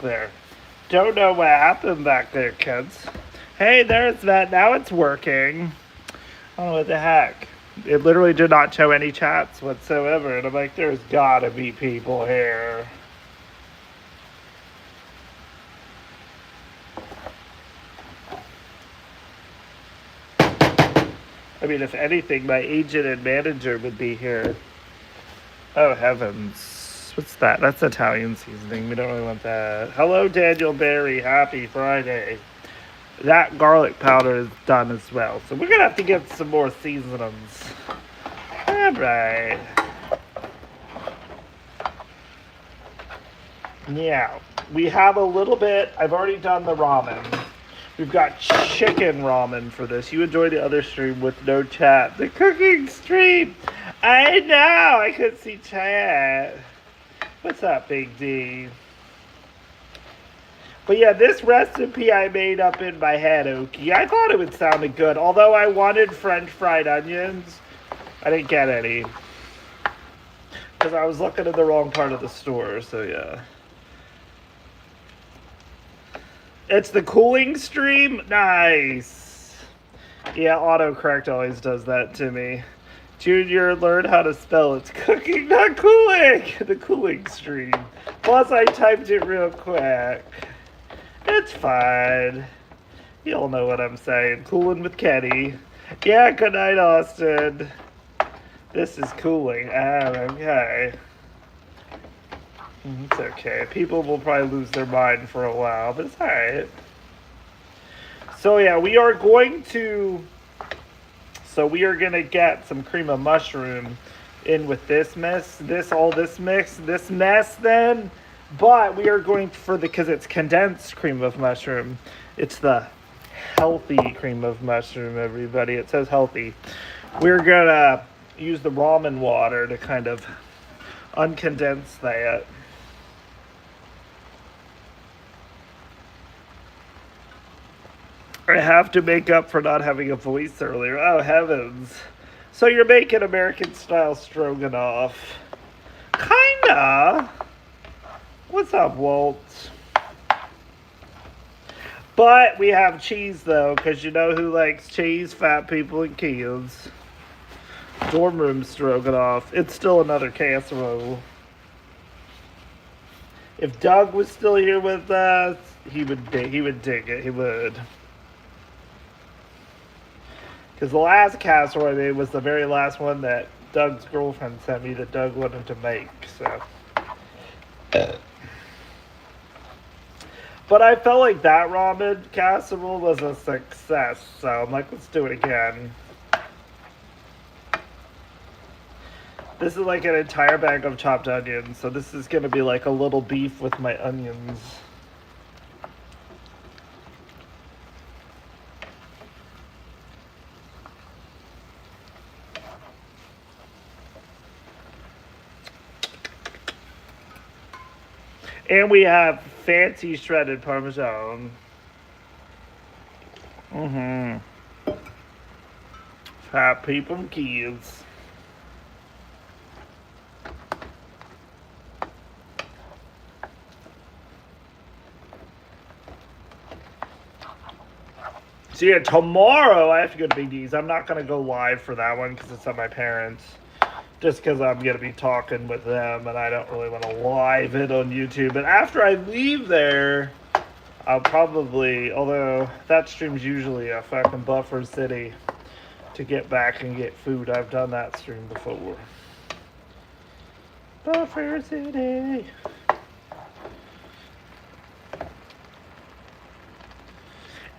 there. Don't know what happened back there, kids. Hey, there's that. Now it's working. Oh, what the heck? It literally did not show any chats whatsoever. And I'm like, there's gotta be people here. I mean, if anything, my agent and manager would be here. Oh, heavens. What's that? That's Italian seasoning. We don't really want that. Hello, Daniel Barry. Happy Friday. That garlic powder is done as well. So we're going to have to get some more seasonings. All right. Yeah. We have a little bit. I've already done the ramen. We've got chicken ramen for this. You enjoy the other stream with no chat. The cooking stream. I know. I couldn't see chat. What's up, Big D? But yeah, this recipe I made up in my head, Okie. I thought it would sound good. Although I wanted French fried onions, I didn't get any. Because I was looking at the wrong part of the store, so yeah. It's the cooling stream? Nice. Yeah, autocorrect always does that to me. Junior, learn how to spell it's cooking, not cooling. The cooling stream. Plus, I typed it real quick. It's fine. You all know what I'm saying. Cooling with Kenny. Yeah, good night, Austin. This is cooling. Okay. It's okay. People will probably lose their mind for a while, but it's alright. So yeah, we are going to get some cream of mushroom in with this mess, this mess then. But we are going for because it's condensed cream of mushroom. It's the healthy cream of mushroom, everybody. It says healthy. We're gonna use the ramen water to kind of uncondense that. I have to make up for not having a voice earlier. Oh, heavens. So you're making American-style stroganoff. Kinda. What's up, Walt? But we have cheese, though, because you know who likes cheese? Fat people and kids. Dorm room stroganoff. It's still another casserole. If Doug was still here with us, he would dig it. He would. Because the last casserole I made was the very last one that Doug's girlfriend sent me that Doug wanted to make. So, but I felt like that ramen casserole was a success. So I'm like, let's do it again. This is like an entire bag of chopped onions. So this is going to be like a little beef with my onions. And we have fancy shredded Parmesan. Fat people and kids. So yeah, tomorrow I have to go to Big D's. I'm not going to go live for that one because it's at my parents'. Just because I'm going to be talking with them and I don't really want to live it on YouTube. But after I leave there, I'll probably, although that stream's usually a fucking Buffer City to get back and get food. I've done that stream before. Buffer City.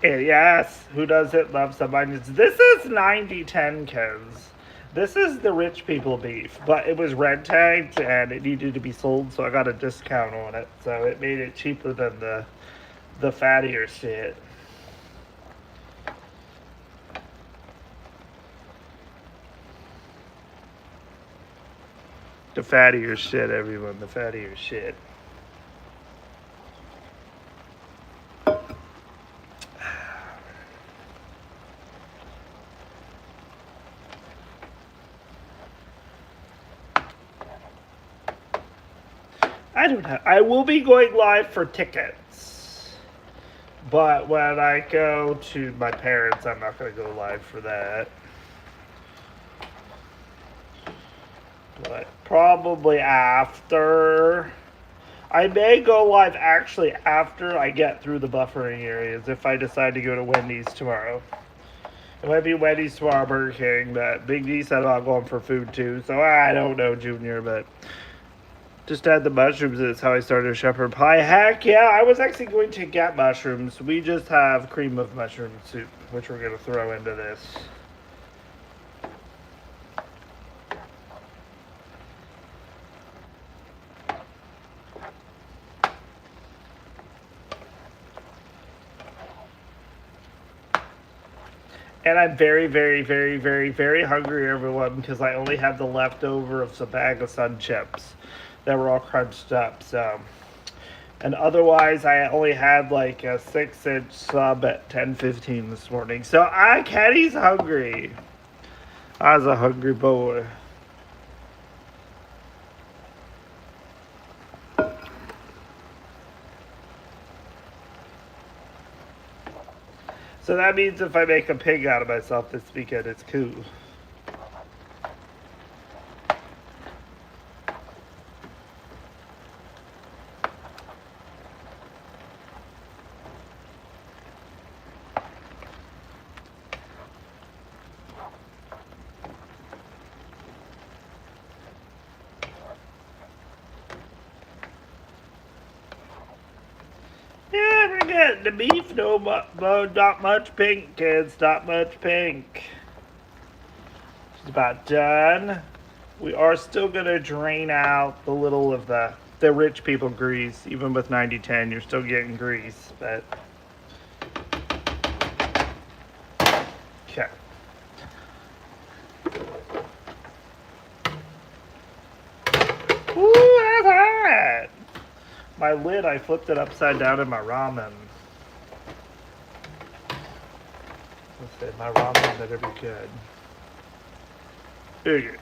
And yes, who doesn't love some onions? This is 90-10, kids. This is the rich people beef, but it was red tagged and it needed to be sold, so I got a discount on it. So it made it cheaper than the fattier shit. The fattier shit, everyone. The fattier shit. I don't know. I will be going live for tickets. But when I go to my parents, I'm not going to go live for that. But probably after. I may go live actually after I get through the buffering areas if I decide to go to Wendy's tomorrow. It might be Wendy's tomorrow, Burger King, but Big D said about going for food too. So I don't know, Junior, but just add the mushrooms. That's how I started a shepherd pie. Heck yeah, I was actually going to get mushrooms. We just have cream of mushroom soup, which we're going to throw into this. And I'm very, very, very, very, very hungry, everyone, because I only have the leftover of some bag of Sun Chips that were all crunched up. So, and otherwise, I only had like a 6-inch sub at 10:15 this morning. So, Kenny's hungry. I was a hungry boy. So that means if I make a pig out of myself this weekend, it's cool. The beef, no, not much pink, kids, not much pink. It's about done. We are still going to drain out the little of the rich people grease. Even with 90-10, you're still getting grease, but... Okay. Ooh, that's hot! My lid, I flipped it upside down in my ramen. Let's say my ramen better be good. Okay.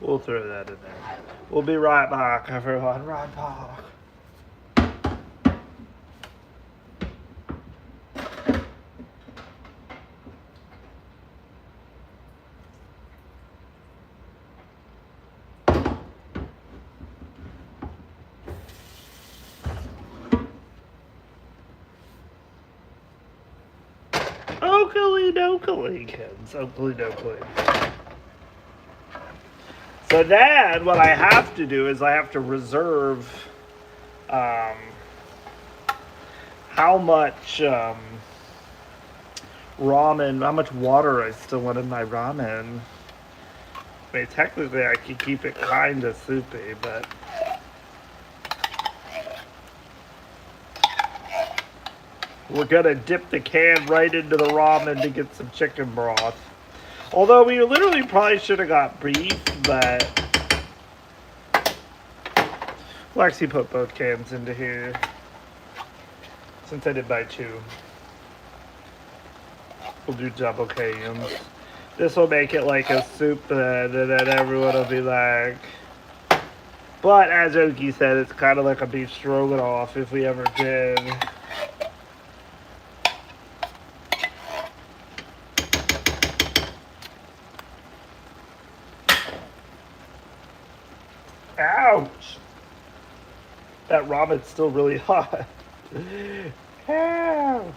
We'll throw that in there. We'll be right back, everyone. Right back. Oakley, kids. Oakley. So then, what I have to do is I have to reserve how much ramen, how much water I still want in my ramen. I mean, technically I could keep it kind of soupy, but... We're going to dip the can right into the ramen to get some chicken broth. Although we literally probably should have got beef, but... We'll actually put both cans into here. Since I did buy 2. We'll do double cans. This will make it like a soup and then everyone will be like... But as Oki said, it's kind of like a beef stroganoff if we ever did. Ouch! That ramen's still really hot. Ow!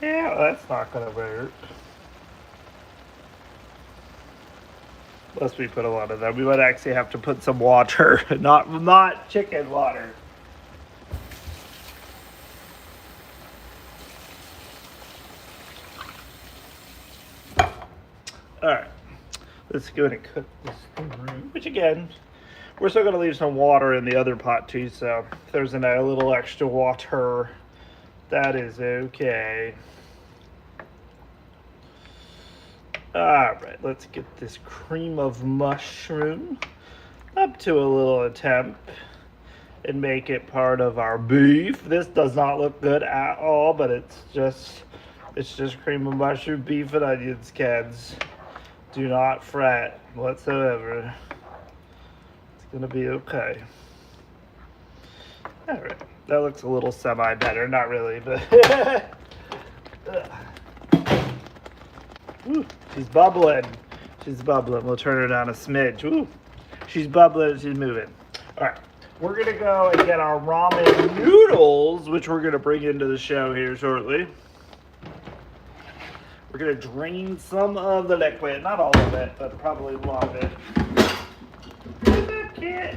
Yeah, that's not gonna work. Unless we put a lot of that. We might actually have to put some water, not chicken water. Alright. Let's go ahead and cook this through. Which again, we're still going to leave some water in the other pot too, so if there's a little extra water, that is okay. Alright, let's get this cream of mushroom up to a little temp and make it part of our beef. This does not look good at all, but it's just cream of mushroom, beef, and onions, kids. Do not fret whatsoever. It's gonna be okay. All right, that looks a little semi-better. Not really, but Ooh, she's bubbling. She's bubbling. We'll turn her down a smidge. Ooh, she's bubbling. She's moving. All right, we're gonna go and get our ramen noodles, which we're gonna bring into the show here shortly. We're gonna drain some of the liquid, not all of it, but probably a lot of it. Where's that kid?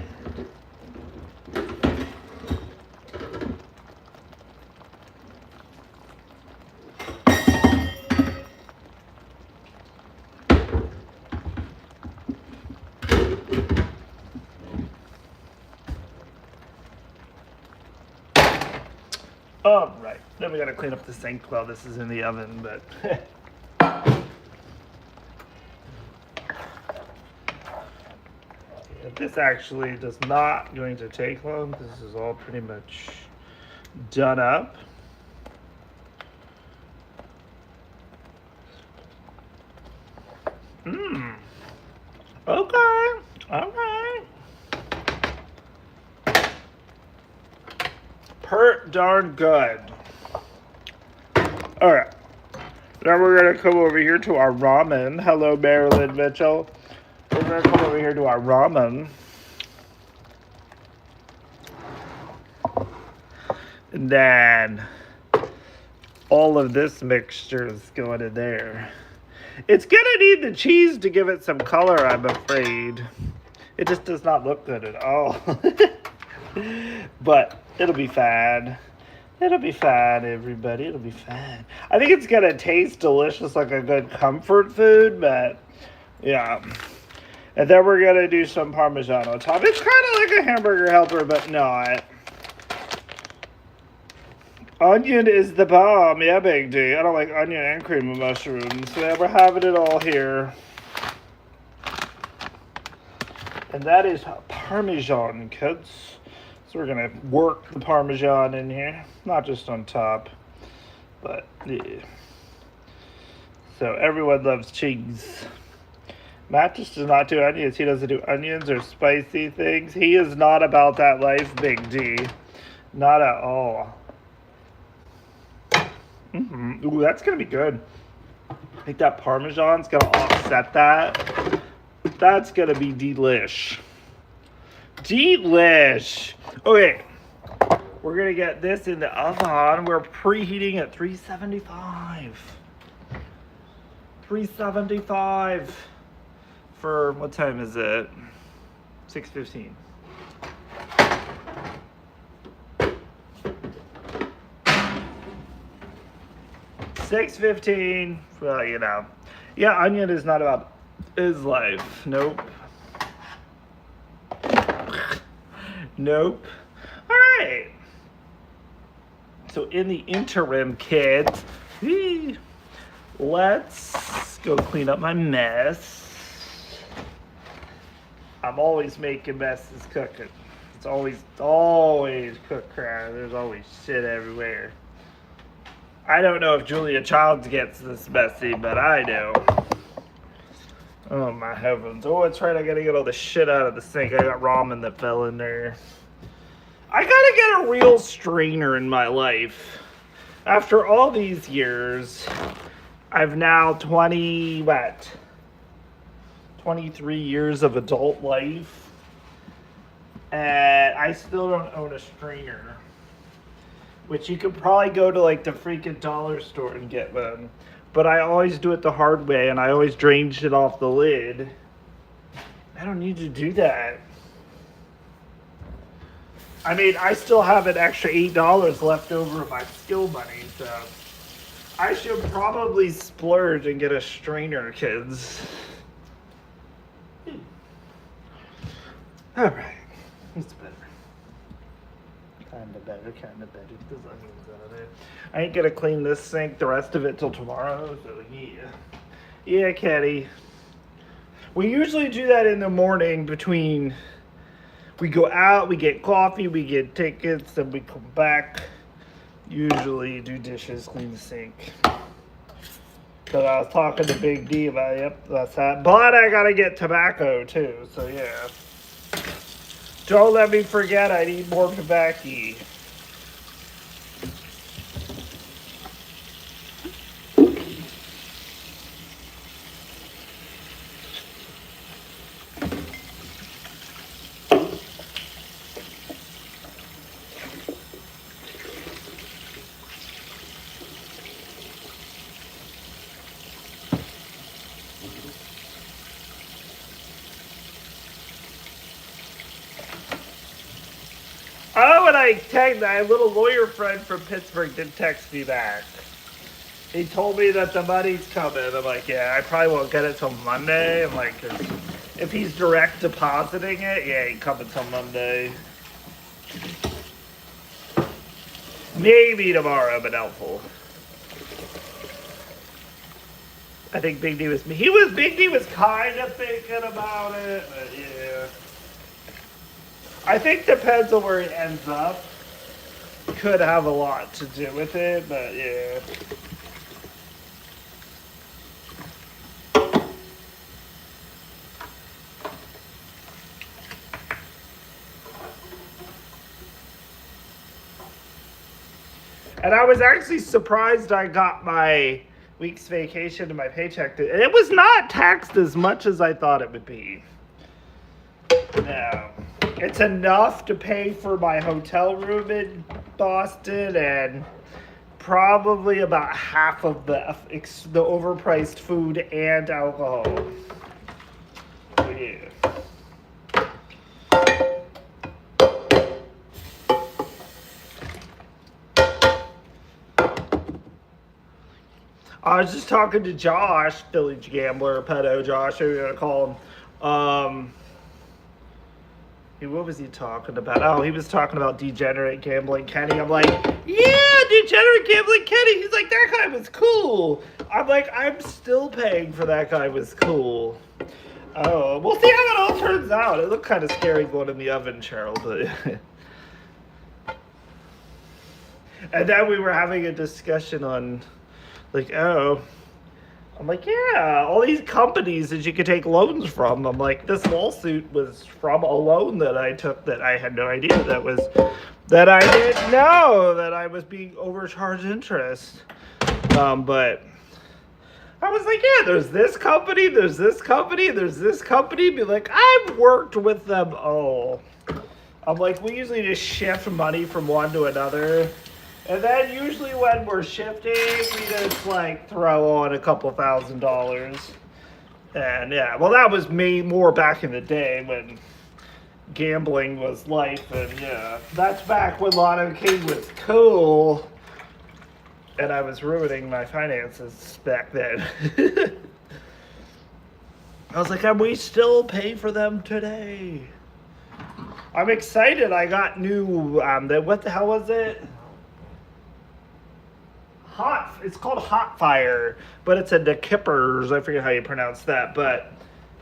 All right, then we gotta clean up the sink while this is in the oven, but. This actually does not going to take long. This is all pretty much done up. Okay. All right. Pert darn good. All right. Now we're going to come over here to our ramen. Hello, Marilyn Mitchell. We're going to come over here to our ramen. And then all of this mixture is going in there. It's going to need the cheese to give it some color, I'm afraid. It just does not look good at all. But it'll be fine. It'll be fine, everybody. It'll be fine. I think it's going to taste delicious, like a good comfort food, but yeah. And then we're going to do some Parmesan on top. It's kind of like a hamburger helper, but not. Onion is the bomb. Yeah, Big D. I don't like onion and cream of mushrooms. So yeah, we're having it all here. And that is Parmesan, kids. So we're going to work the Parmesan in here. Not just on top. But, yeah. So everyone loves cheese. Matt just does not do onions. He doesn't do onions or spicy things. He is not about that life, Big D. Not at all. Ooh, that's going to be good. I think that Parmesan's going to offset that. That's going to be delish. Delish. Okay. We're going to get this in the oven. We're preheating at 375. 375 for, what time is it? 6:15. $6.15. Well, you know. Yeah, onion is not about his life. Nope. Nope. All right. So in the interim, kids, let's go clean up my mess. I'm always making messes cooking. It's always cook crap. There's always shit everywhere. I don't know if Julia Childs gets this messy, but I do. Oh my heavens. Oh, that's right. I gotta get all the shit out of the sink. I got ramen that fell in there. I gotta get a real strainer in my life. After all these years, I've now 23 years of adult life. And I still don't own a strainer. Which you could probably go to like the freaking dollar store and get one. But I always do it the hard way and I always drain shit off the lid. I don't need to do that. I mean, I still have an extra $8 left over of my skill money, so I should probably splurge and get a strainer, kids. Alright, it's better. Kind of better. There's onions out of there. I ain't gonna clean this sink, the rest of it, till tomorrow, so yeah. Yeah, Caddy. We usually do that in the morning between, we go out, we get coffee, we get tickets, then we come back. Usually do dishes, clean the sink. But I was talking to Big D about, yep, that's that. But I gotta get tobacco too, so yeah. Don't let me forget I need more tobacco. Oh, and I tagged my little lawyer friend from Pittsburgh did text me back. He told me that the money's coming. I'm like, yeah, I probably won't get it till Monday. I'm like, if he's direct depositing it, yeah, he coming till Monday. Maybe tomorrow, but doubtful. I think Big D was kind of thinking about it, but yeah. I think depends on where he ends up. Could have a lot to do with it, but yeah. And I was actually surprised I got my week's vacation and my paycheck. And it was not taxed as much as I thought it would be. No. It's enough to pay for my hotel room in Boston and probably about half of the overpriced food and alcohol. So, yeah. I was just talking to Josh, Village Gambler, pedo Josh, who you gonna call him. What was he talking about? Oh, he was talking about degenerate gambling Kenny. I'm like, yeah, degenerate gambling Kenny. He's like, that guy was cool. I'm like, I'm still paying for that guy was cool. Oh, we'll see how it all turns out. It looked kind of scary going in the oven, Cheryl, but. And then we were having a discussion on, like, oh, I'm like, yeah, all these companies that you could take loans from. I'm like, this lawsuit was from a loan that I took that I had no idea that I didn't know that I was being overcharged interest. But I was like, yeah, there's this company, there's this company, there's this company. Be like, I've worked with them all. I'm like, we usually just shift money from one to another. And then usually when we're shifting, we just like throw on a couple $1,000s. And yeah, well, that was me more back in the day when gambling was life. And yeah, that's back when Lotto King was cool. And I was ruining my finances back then. I was like, and we still pay for them today. I'm excited. I got new, what the hell was it? It's called Hot Fire, but it's a DeKippers. I forget how you pronounce that, but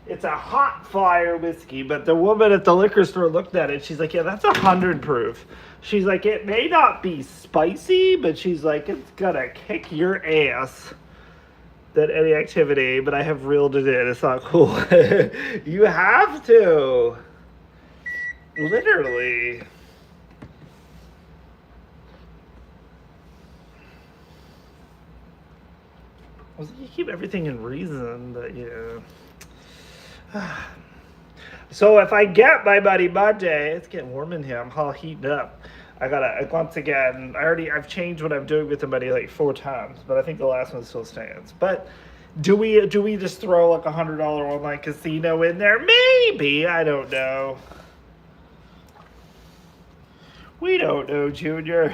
it's a Hot Fire whiskey. But the woman at the liquor store looked at it. She's like, yeah, that's 100 proof. She's like, it may not be spicy, but she's like, it's gonna kick your ass. That any activity, but I have reeled it in. It's not cool. You have to. Literally. You keep everything in reason, but yeah. So if I get my money Monday, it's getting warm in here. I'm all heating up. I gotta, once again, I've changed what I'm doing with the money like 4 times, but I think the last one still stands. But do we just throw like $100 online casino in there? Maybe, I don't know. We don't know, Junior.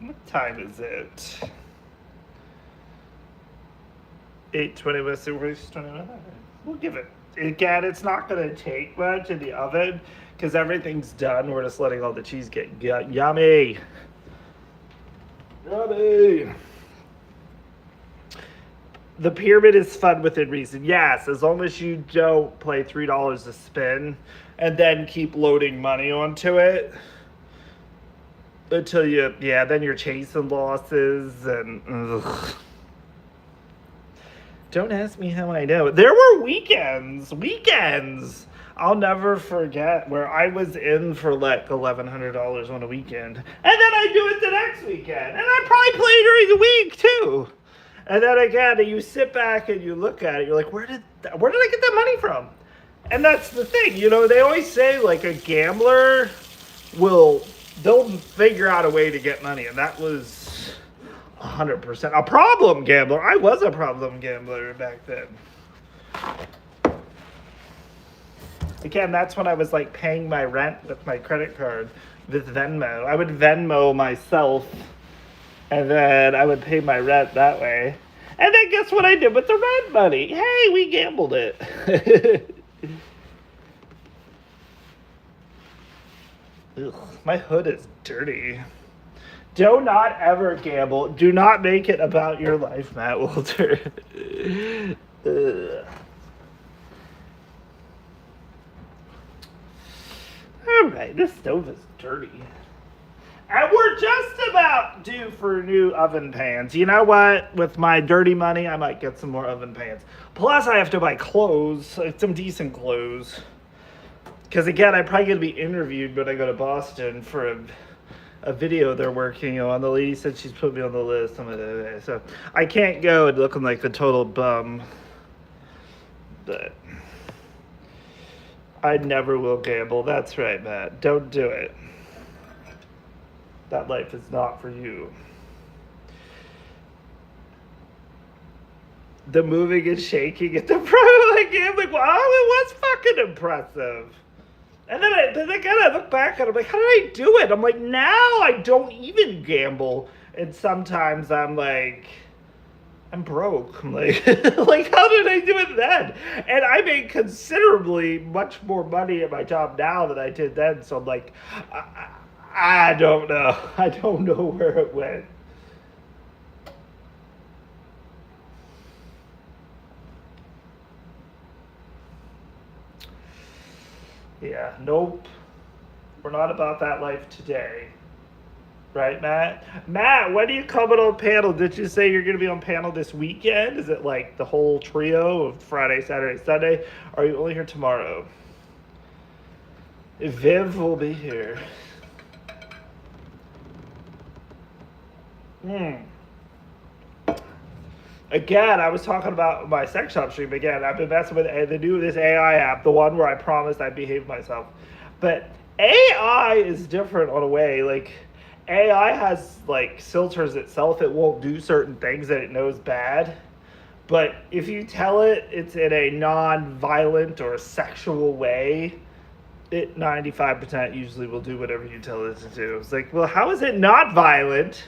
What time is it? 8:20. We'll give it. Again, it's not going to take much in the oven Because everything's done. We're just letting all the cheese get yummy. Yummy. The pyramid is fun within reason. Yes, as long as you don't play $3 a spin and then keep loading money onto it until then you're chasing losses and ugh. Don't ask me how I know. There were weekends. I'll never forget where I was in for like $1,100 on a weekend, and then I do it the next weekend, and I probably play during the week too. And then again, you sit back and you look at it, you're like, where did I get that money from? And that's the thing, they always say like a gambler they'll figure out a way to get money. And that was 100% a problem gambler. I was a problem gambler back then. Again, that's when I was like paying my rent with my credit card with Venmo. I would Venmo myself. And then I would pay my rent that way. And then guess what I did with the rent money? Hey, we gambled it. Ugh, my hood is dirty. Do not ever gamble. Do not make it about your life, Matt Walter. All right, this stove is dirty. And we're just about due for new oven pans. You know what? With my dirty money, I might get some more oven pans. Plus, I have to buy clothes, like some decent clothes. Because again, I'm probably going to be interviewed when I go to Boston for a video they're working on. The lady said she's put me on the list. So I can't go looking like a total bum. But I never will gamble. That's right, Matt. Don't do it. That life is not for you. The moving and shaking at the pro like gambling. Wow, it was fucking impressive. And then I look back and I'm like, how did I do it? I'm like, now I don't even gamble. And sometimes I'm like, I'm broke. I'm like, like, how did I do it then? And I make considerably much more money at my job now than I did then. So I'm like, I don't know. I don't know where it went. Yeah, nope. We're not about that life today. Right, Matt? Matt, when are you coming on panel? Did you say you're going to be on panel this weekend? Is it like the whole trio of Friday, Saturday, Sunday? Or are you only here tomorrow? Viv will be here. Again, I was talking about my sex shop stream again. I've been messing with this AI app, the one where I promised I'd behave myself. But AI is different on a way. Like, AI has, like, filters itself. It won't do certain things that it knows bad. But if you tell it it's in a non-violent or sexual way, it 95% usually will do whatever you tell it to do. It's like, well, how is it not violent?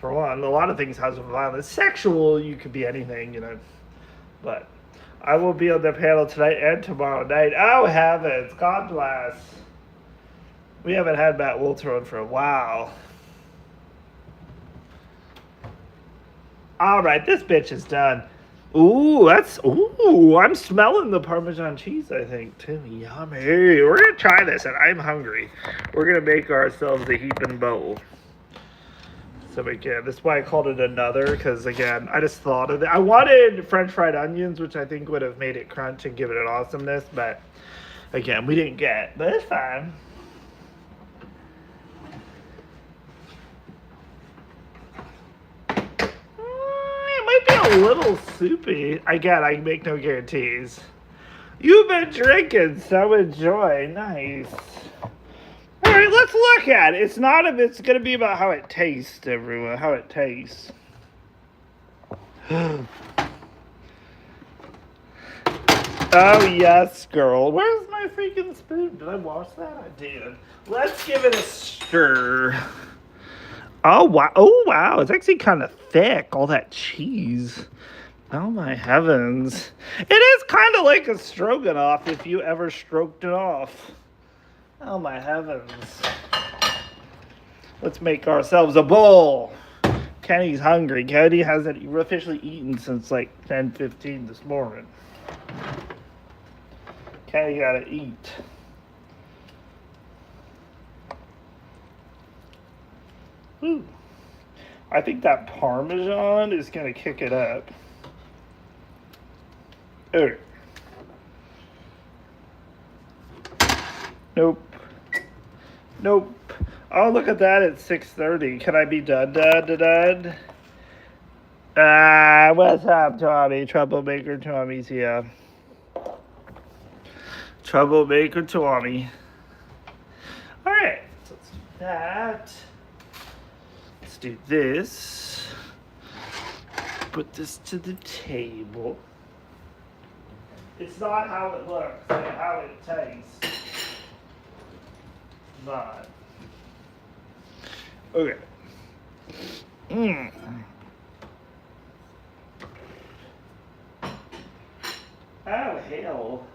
For one, a lot of things have violence. Sexual, you could be anything, But I will be on the panel tonight and tomorrow night. Oh, heavens. God bless. We haven't had Matt Walter on for a while. All right, this bitch is done. Ooh, I'm smelling the Parmesan cheese, I think, too. Yummy. We're going to try this, and I'm hungry. We're going to make ourselves a heaping bowl. So again, this is why I called it another, because again, I just thought of it. I wanted French fried onions, which I think would have made it crunch and give it an awesomeness, but again, we didn't get. But it's fine. It might be a little soupy. Again, I make no guarantees. You've been drinking, so enjoy. Nice. All right, let's look at it. It's going to be about how it tastes, everyone. How it tastes. Oh, yes, girl. Where's my freaking spoon? Did I wash that? I did. Let's give it a stir. Oh, wow. Oh, wow. It's actually kind of thick, all that cheese. Oh, my heavens. It is kind of like a stroganoff if you ever stroked it off. Oh my heavens. Let's make ourselves a bowl. Kenny's hungry. Kenny hasn't officially eaten since like 10:15 this morning. Kenny gotta eat. Ooh. I think that Parmesan is gonna kick it up. Oh. Nope. Nope. Oh, look at that. It's 6:30. Can I be done? What's up, Tommy? Troublemaker Tommy's here. Troublemaker Tommy. All right. So let's do that. Let's do this. Put this to the table. It's not how it looks, it's how it tastes. Not. Okay. Oh, hell.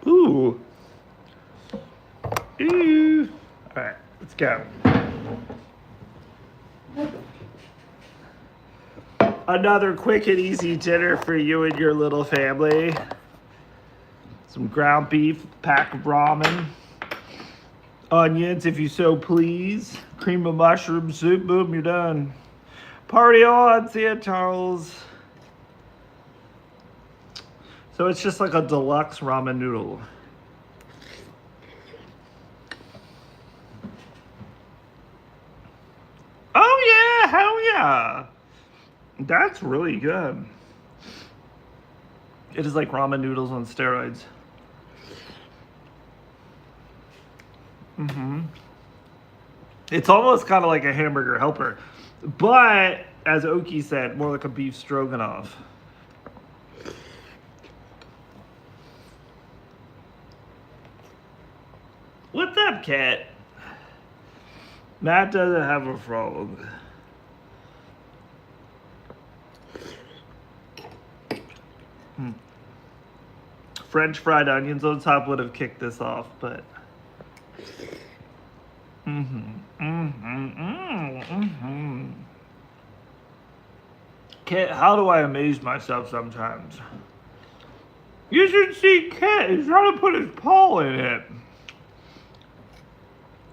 Ooh. Ooh. All right, let's go. Another quick and easy dinner for you and your little family. Some ground beef, pack of ramen, onions if you so please, cream of mushroom soup, boom, you're done. Party on, see ya, Charles. So it's just like a deluxe ramen noodle. Oh yeah, hell yeah. That's really good. It is like ramen noodles on steroids. It's almost kind of like a hamburger helper. But, as Oki said, more like a beef stroganoff. What's up, cat? Matt doesn't have a frog. French fried onions on top would have kicked this off, but... Kit, how do I amaze myself sometimes? You should see Kit. He's trying to put his paw in it.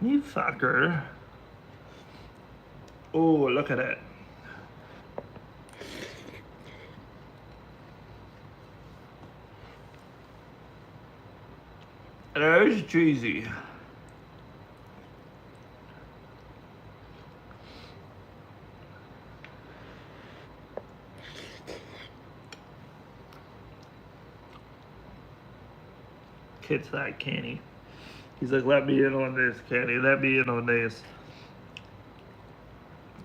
You fucker. Oh, look at it. There's cheesy. Kit's that canny. He's like, let me in on this, Kenny. Let me in on this.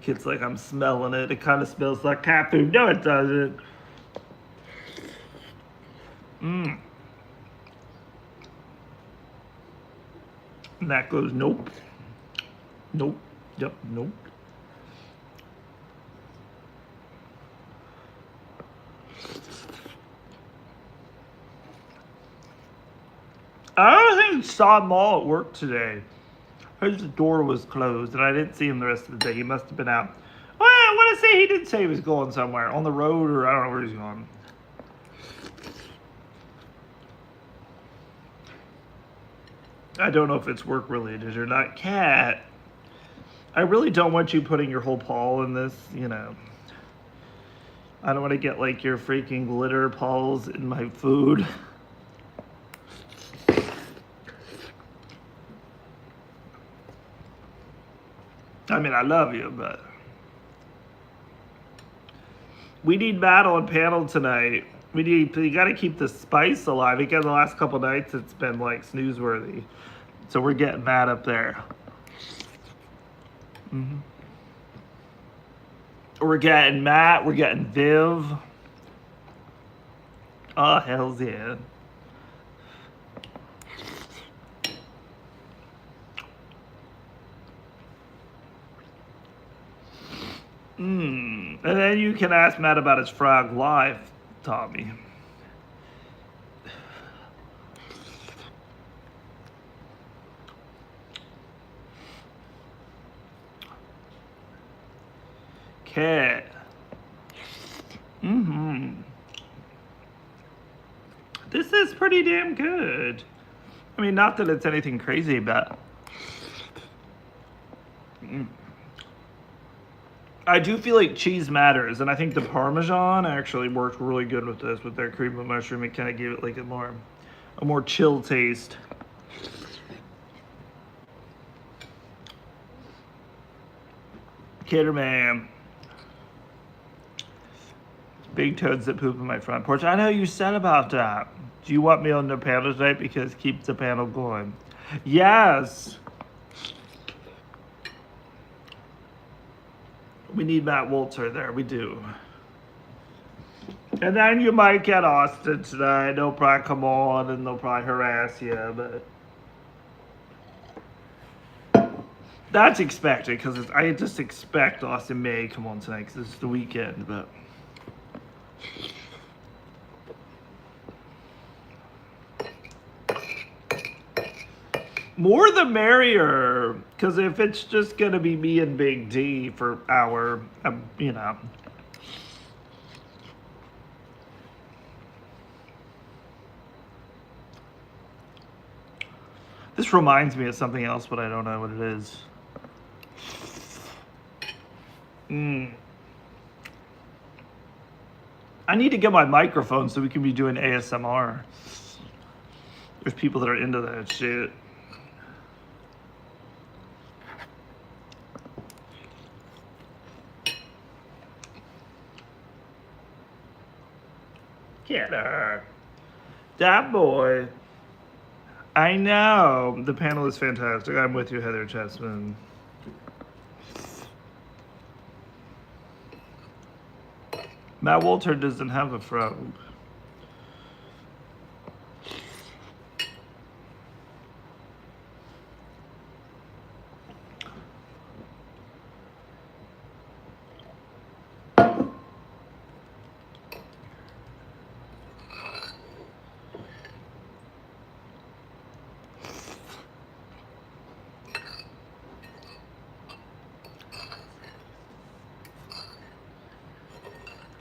Kit's like, I'm smelling it. It kind of smells like cat food. No, it doesn't. And that goes, nope. Nope. Yep, nope. I don't think saw Maul at work today. His door was closed, and I didn't see him the rest of the day. He must have been out. Well, I want to say he did say he was going somewhere. On the road, or I don't know where he's going. I don't know if it's work-related or not. Cat, I really don't want you putting your whole paw in this, you know. I don't want to get, like, your freaking glitter paws in my food. I mean, I love you, but... We need Matt on panel tonight. You got to keep the spice alive. Because the last couple nights, it's been, like, snoozeworthy. So we're getting Matt up there. We're getting Matt. We're getting Viv. Oh, hell's yeah. And then you can ask Matt about his frog life, Tommy. Okay. This is pretty damn good. I mean, not that it's anything crazy, but I do feel like cheese matters, and I think the Parmesan actually worked really good with this, with their cream of mushroom. It kind of gave it like a more chill taste. Kidder man. Big toads that poop in my front porch. I know you said about that. Do you want me on the panel tonight? Because keep the panel going. Yes. We need Matt Walter there. We do. And then you might get Austin tonight. They'll probably come on and they'll probably harass you, but that's expected because I just expect Austin may come on tonight because it's the weekend, but. More the merrier, because if it's just going to be me and Big D for our, you know. This reminds me of something else, but I don't know what it is. I need to get my microphone so we can be doing ASMR. There's people that are into that shit. Get her. That boy. I know. The panel is fantastic. I'm with you, Heather Chessman. Matt Walter doesn't have a frog.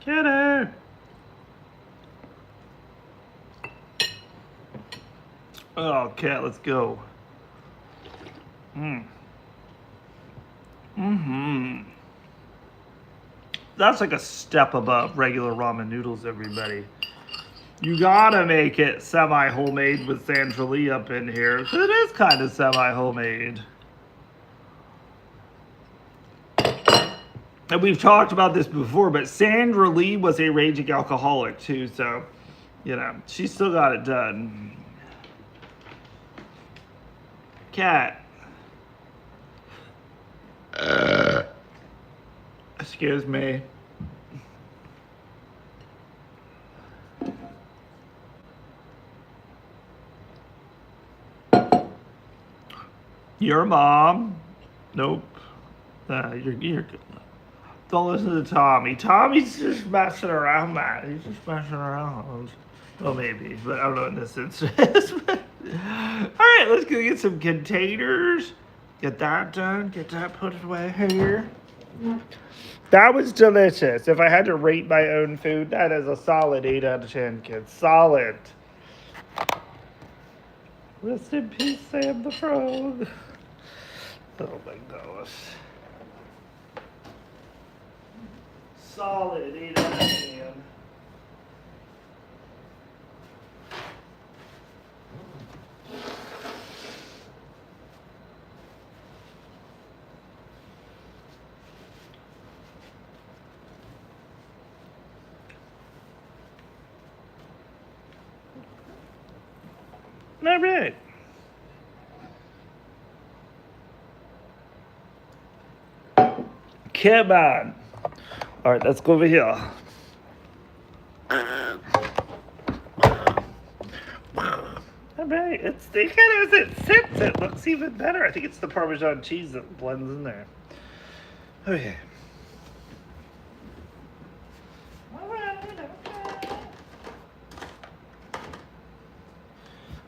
Get her! Oh, cat, let's go. That's like a step above regular ramen noodles, everybody. You gotta make it semi-homemade with Sandra Lee up in here. It is kind of semi-homemade. And we've talked about this before, but Sandra Lee was a raging alcoholic too, so, you know, she still got it done. Cat. Excuse me. Your mom? Nope. You're good. Don't listen to Tommy. Tommy's just messing around, man. He's just messing around. Well, maybe, but I don't know in this instance. All right, let's go get some containers. Get that done. Get that put away here. That was delicious. If I had to rate my own food, that is a solid 8 out of 10, kids. Solid. Rest in peace, Sam the Frog. Oh my gosh. Solid 8 out of 10. All right. Come on. All right, let's go over here. All right, it's the kind of as it sits, it looks even better. I think it's the Parmesan cheese that blends in there. Okay.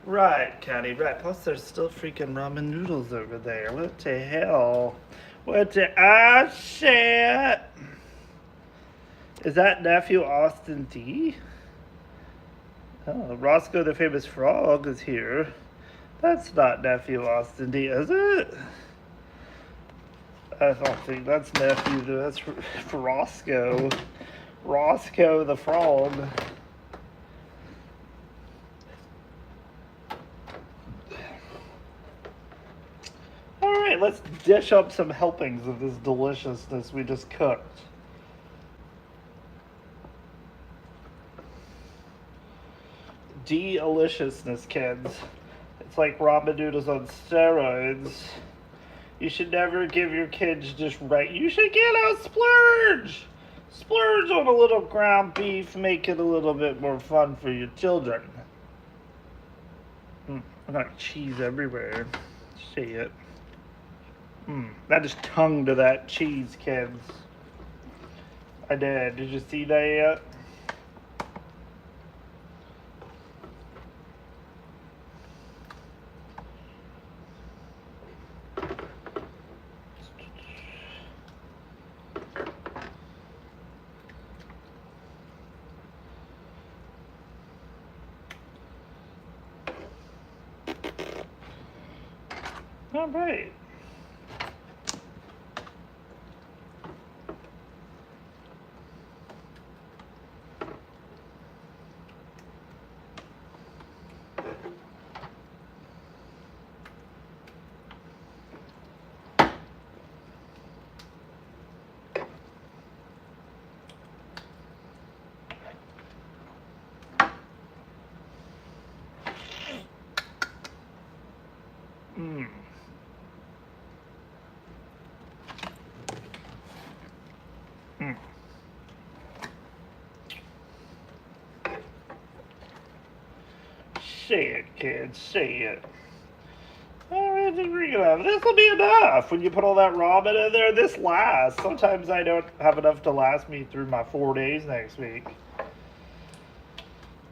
Right, Caddy, right. Plus, there's still freaking ramen noodles over there. What the hell? What the. Ah, shit! Is that nephew Austin D? Oh, Roscoe the Famous Frog is here. That's not nephew Austin D, is it? I don't think that's nephew. That's for Roscoe. Roscoe the Frog. Alright, let's dish up some helpings of this deliciousness we just cooked. Deliciousness, kids. It's like ramen noodles on steroids. You should never give your kids just right. You should get a splurge! Splurge on a little ground beef, make it a little bit more fun for your children. I got cheese everywhere. See it. That just tongue to that cheese, kids. I did. Did you see that yet? All right. Say it, kids. Say it. Alright, this will be enough when you put all that ramen in there. This lasts. Sometimes I don't have enough to last me through my 4 days next week.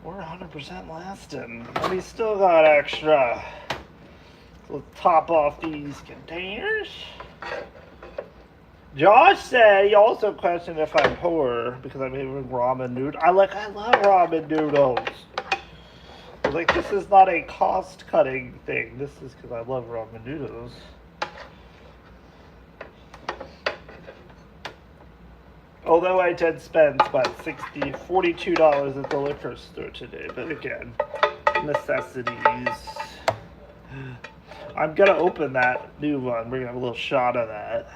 We're 100% lasting. And we still got extra. So let's top off these containers. Josh said he also questioned if I'm poor because I'm eating ramen noodles. I love ramen noodles. Like, this is not a cost-cutting thing. This is because I love ramen noodles. Although I did spend about $42 at the liquor store today. But again, necessities. I'm going to open that new one. We're going to have a little shot of that.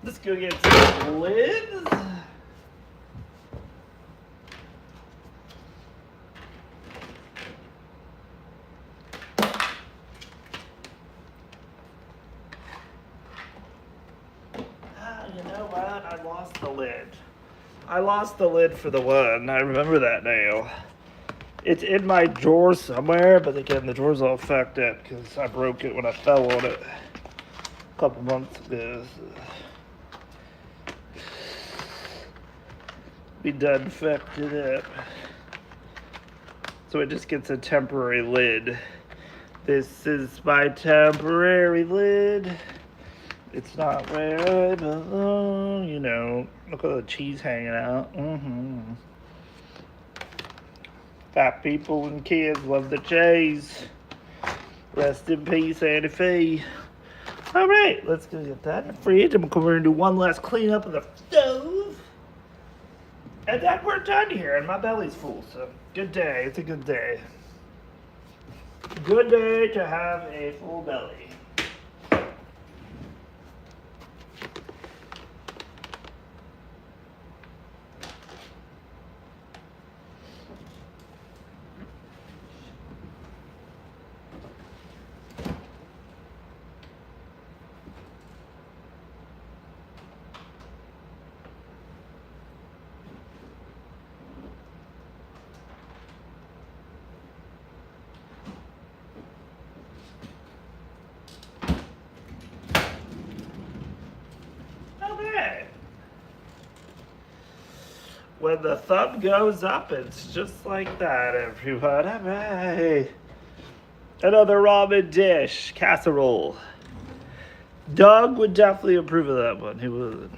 Let's go get some lids. You know what? I lost the lid. I lost the lid for the one. I remember that now. It's in my drawer somewhere, but again, the drawer's all fucked up because I broke it when I fell on it a couple months ago. We done fucked it up. So it just gets a temporary lid. This is my temporary lid. It's not where I belong, you know. Look at the cheese hanging out. Fat people and kids love the cheese. Rest in peace, Annie Fee. Alright, let's go get that in the fridge. I'm going to do one last cleanup of the stove. And then we're done here, and my belly's full, so good day. It's a good day. Good day to have a full belly. When the thumb goes up, it's just like that, everyone. Another ramen dish, casserole. Doug would definitely approve of that one. He would.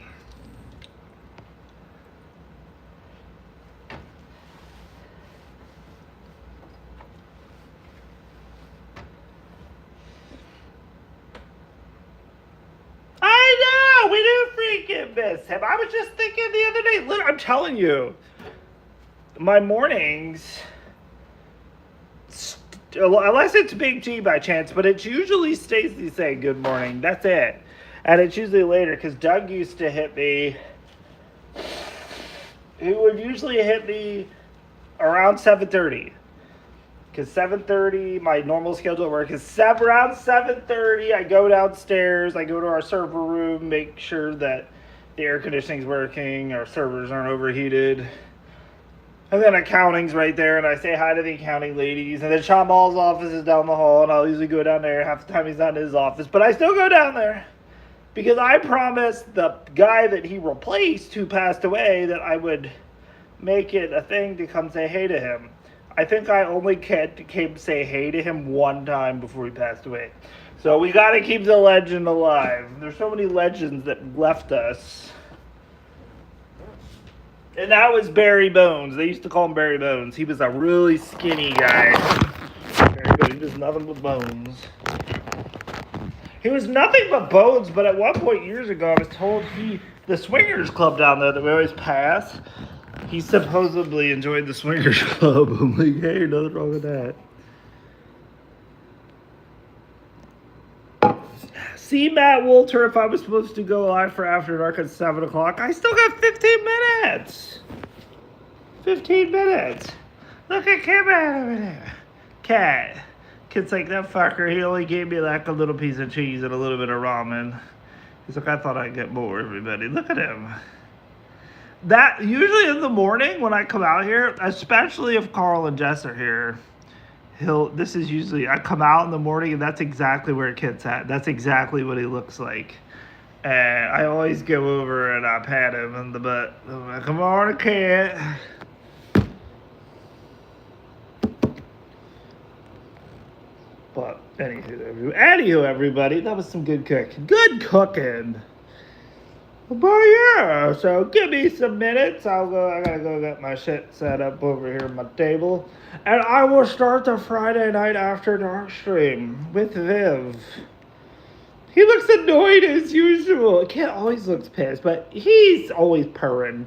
I know! We do freaking miss him. I was just thinking the other day, I'm telling you, my mornings, unless it's Big G by chance, but it's usually Stacy saying good morning. That's it. And it's usually later, because Doug used to hit me. He would usually hit me around 7:30. Because 7:30, my normal schedule at work is around 7:30. I go downstairs. I go to our server room, make sure that the air conditioning's working, our servers aren't overheated. And then accounting's right there, and I say hi to the accounting ladies. And then Sean Ball's office is down the hall, and I'll usually go down there. Half the time he's not in his office, but I still go down there. Because I promised the guy that he replaced, who passed away, that I would make it a thing to come say hey to him. I think I only came to say hey to him one time before he passed away. So we got to keep the legend alive. There's so many legends that left us. And that was Barry Bones. They used to call him Barry Bones. He was a really skinny guy. Very good. He was nothing but bones. He was nothing but bones, but at one point years ago, I was told the swingers club down there that we always pass, he supposedly enjoyed the swingers club. I'm like, hey, nothing wrong with that. See, Matt Wolter, if I was supposed to go live for After Dark at 7 o'clock, I still got 15 minutes. 15 minutes. Look at Kim over there. Cat. Kid's like, that fucker, he only gave me like a little piece of cheese and a little bit of ramen. He's like, I thought I'd get more, everybody. Look at him. That, usually in the morning when I come out here, especially if Carl and Jess are here, this is usually, I come out in the morning and that's exactly where Kit's at. That's exactly what he looks like. And I always go over and I pat him in the butt. I'm like, come on, Kit. But anywho, everybody, that was some good cooking. Good cooking. But yeah, so give me some minutes. I gotta go get my shit set up over here at my table. And I will start the Friday night After Dark stream with Viv. He looks annoyed as usual. Kid always looks pissed, but he's always purring.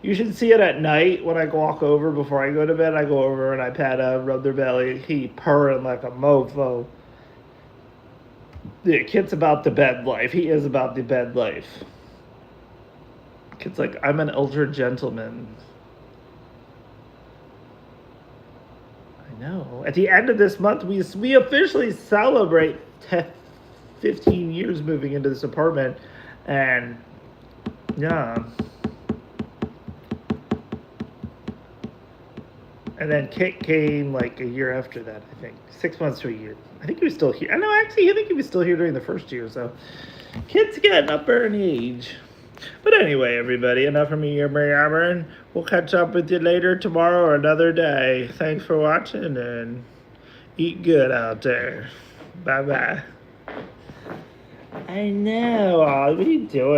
You should see it at night when I walk over before I go to bed. I go over and I pat them, rub their belly. He purring like a mofo. The kid's about the bed life. He is about the bed life. Kid's like, I'm an elder gentleman. I know. At the end of this month, we officially celebrate 15 years moving into this apartment. And, yeah. And then Kit came like a year after that, I think. 6 months to a year. I think he was still here. I think he was still here during the first year, so Kit's getting up there in age. But anyway, everybody, enough from me, Yammering. We'll catch up with you later tomorrow or another day. Thanks for watching and eat good out there. Bye-bye. I know. What are you doing?